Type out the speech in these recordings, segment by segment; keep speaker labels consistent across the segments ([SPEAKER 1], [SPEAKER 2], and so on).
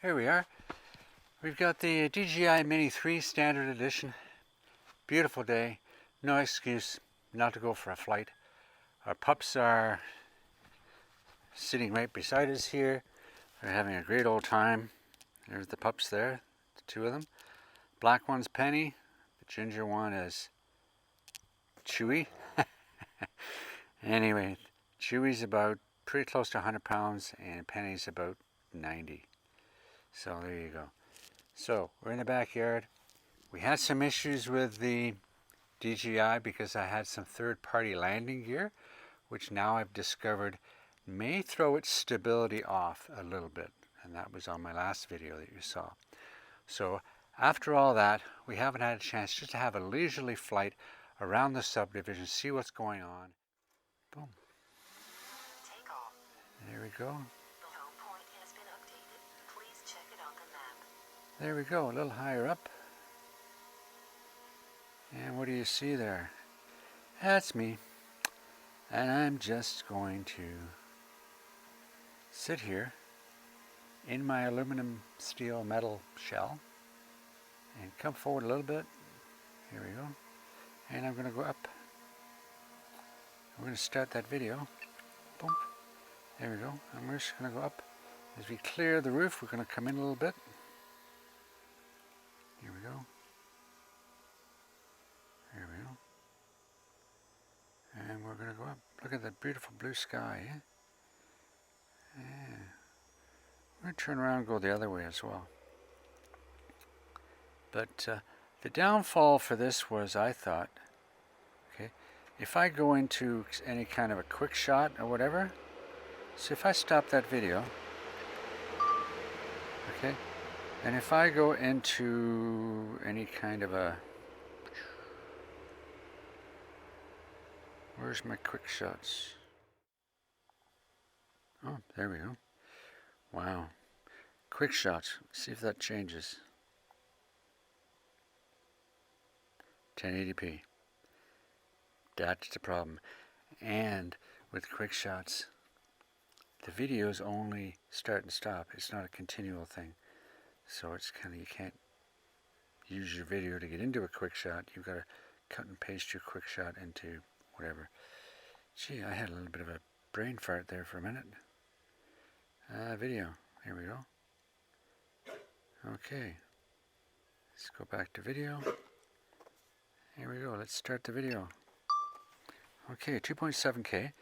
[SPEAKER 1] Here we are. We've got the DJI Mini 3 Standard Edition. Beautiful day. No excuse not to go for a flight. Our pups are sitting right beside us here. They're having a great old time. There's the pups there, the two of them. Black one's Penny. The ginger one is Chewy. Anyway, Chewy's about pretty close to 100 pounds and Penny's about 90. So there you go. So we're in the backyard. We had some issues with the DJI because I had some third-party landing gear, which now I've discovered may throw its stability off a little bit. And that was on my last video that you saw. So after all that, we haven't had a chance just to have a leisurely flight around the subdivision, see what's going on. Boom.
[SPEAKER 2] Take off.
[SPEAKER 1] There we go.
[SPEAKER 2] The home point has been updated. Please check it on the map.
[SPEAKER 1] There we go, a little higher up. And what do you see there? That's me. And I'm just going to sit here in my aluminum steel metal shell and come forward a little bit. Here we go. And I'm going to go up. We're going to start that video. Boom. There we go. And we're just going to go up. As we clear the roof, we're going to come in a little bit. Here we go. There we go. And we're going to go up. Look at that beautiful blue sky. Eh? Yeah. We're going to turn around and go the other way as well. But the downfall for this was, I thought, okay, if I go into any kind of a quick shot or whatever, so if I stop that video, okay, and if I go into any kind of a, where's my quick shots? Oh, there we go. Wow. Quick shots. See if that changes. 1080p. That's the problem. And with quick shots, the videos only start and stop. It's not a continual thing. So it's kind of, you can't use your video to get into a quick shot. You've got to cut and paste your quick shot into whatever. Gee, I had a little bit of a brain fart there for a minute. Video. Here we go. Okay. Let's go back to video. Here we go. Let's start the video. Okay, 2.7K.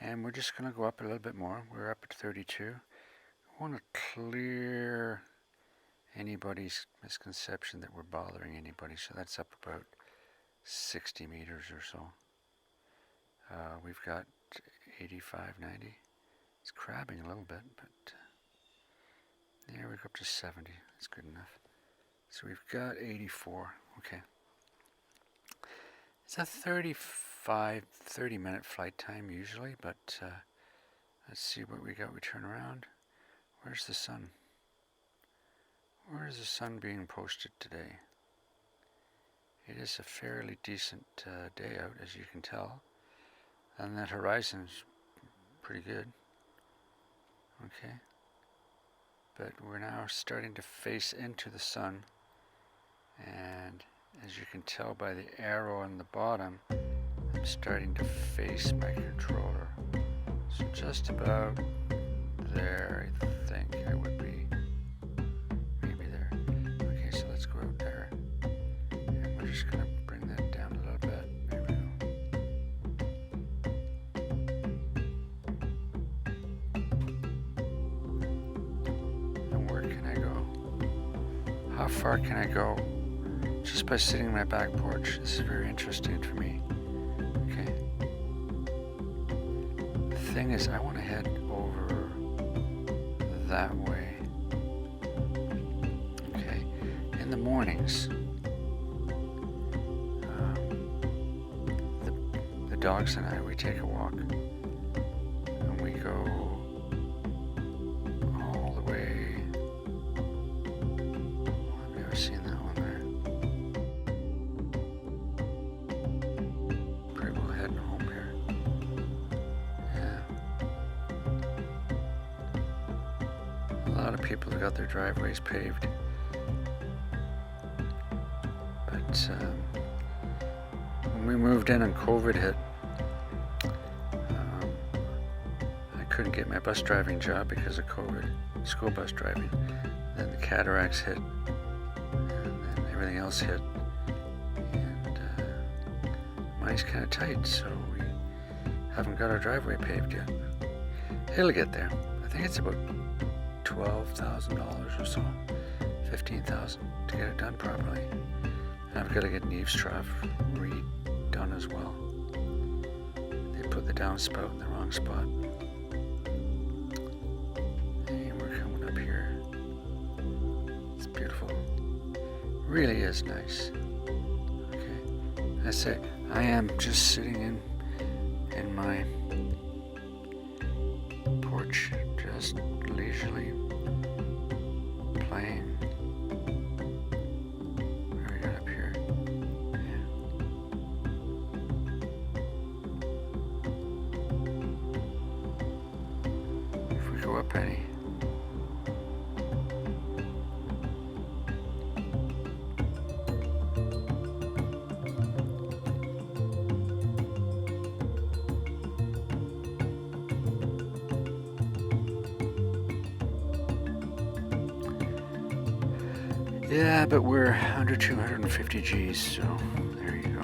[SPEAKER 1] And we're just going to go up a little bit more. We're up at 32. I want to clear anybody's misconception that we're bothering anybody. So that's up about 60 meters or so. We've got 85, 90. It's crabbing a little bit, but there we go up to 70. That's good enough. So we've got 84. Okay. It's a 30 minute flight time usually, but let's see what we got. We turn around. Where's the sun? Where is the sun being posted today? It is a fairly decent day out, as you can tell. And that horizon's pretty good. Okay. But we're now starting to face into the sun. And as you can tell by the arrow on the bottom, I'm starting to face my controller. So just about there, I think I would be. Maybe there. Okay, so let's go out there. And we're just going to bring that down a little bit. There we go. And where can I go? How far can I go? Just by sitting on my back porch. This is very interesting for me. Okay. The thing is, I want to head over that way. Okay. In the mornings, the dogs and I, we take a walk. And we go all the way. I've never seen that one there. Heading home here. Yeah. lot of people have got their driveways paved. But when we moved in and COVID hit, I couldn't get my bus driving job because of COVID, school bus driving. Then the cataracts hit, and then everything else hit. And money's kind of tight, so we haven't got our driveway paved yet. It'll get there. I think it's about $12,000 or so, $15,000 to get it done properly. And I've got to get an eaves trough redone as well. They put the downspout in the wrong spot. And we're coming up here. It's beautiful. Really is nice. Okay, I say I am just sitting in my porch, just leisurely playing. What do we got up here? Yeah. If we go up any. Yeah, but we're under 250 Gs, so there you go.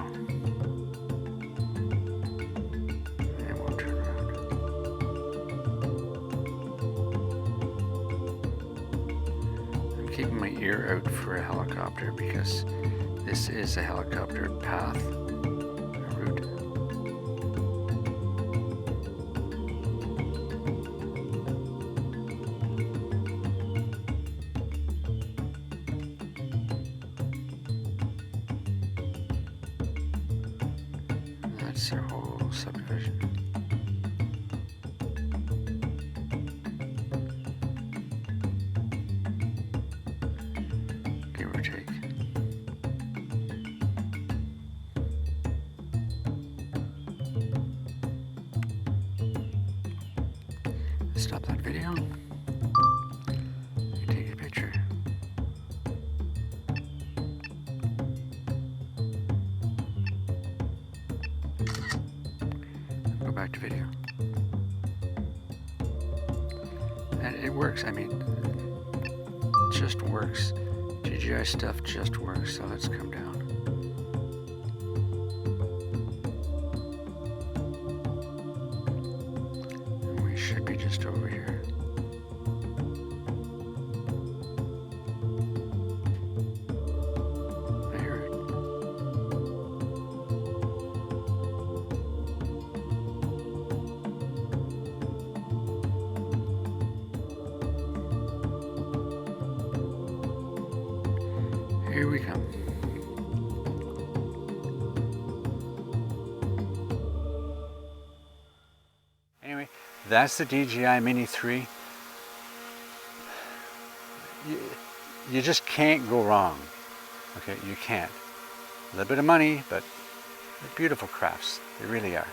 [SPEAKER 1] And we'll turn around. I'm keeping my ear out for a helicopter because this is a helicopter path, a route. That's their whole subdivision. Give or take. Stop that video. You take a picture. Go back to video. And it works. I mean, it just works. DJI stuff just works. So let's come down. And we should be just over here. I hear it. Here we come. Anyway, that's the DJI Mini 3. You just can't go wrong. Okay, you can't. A little bit of money, but they're beautiful crafts. They really are.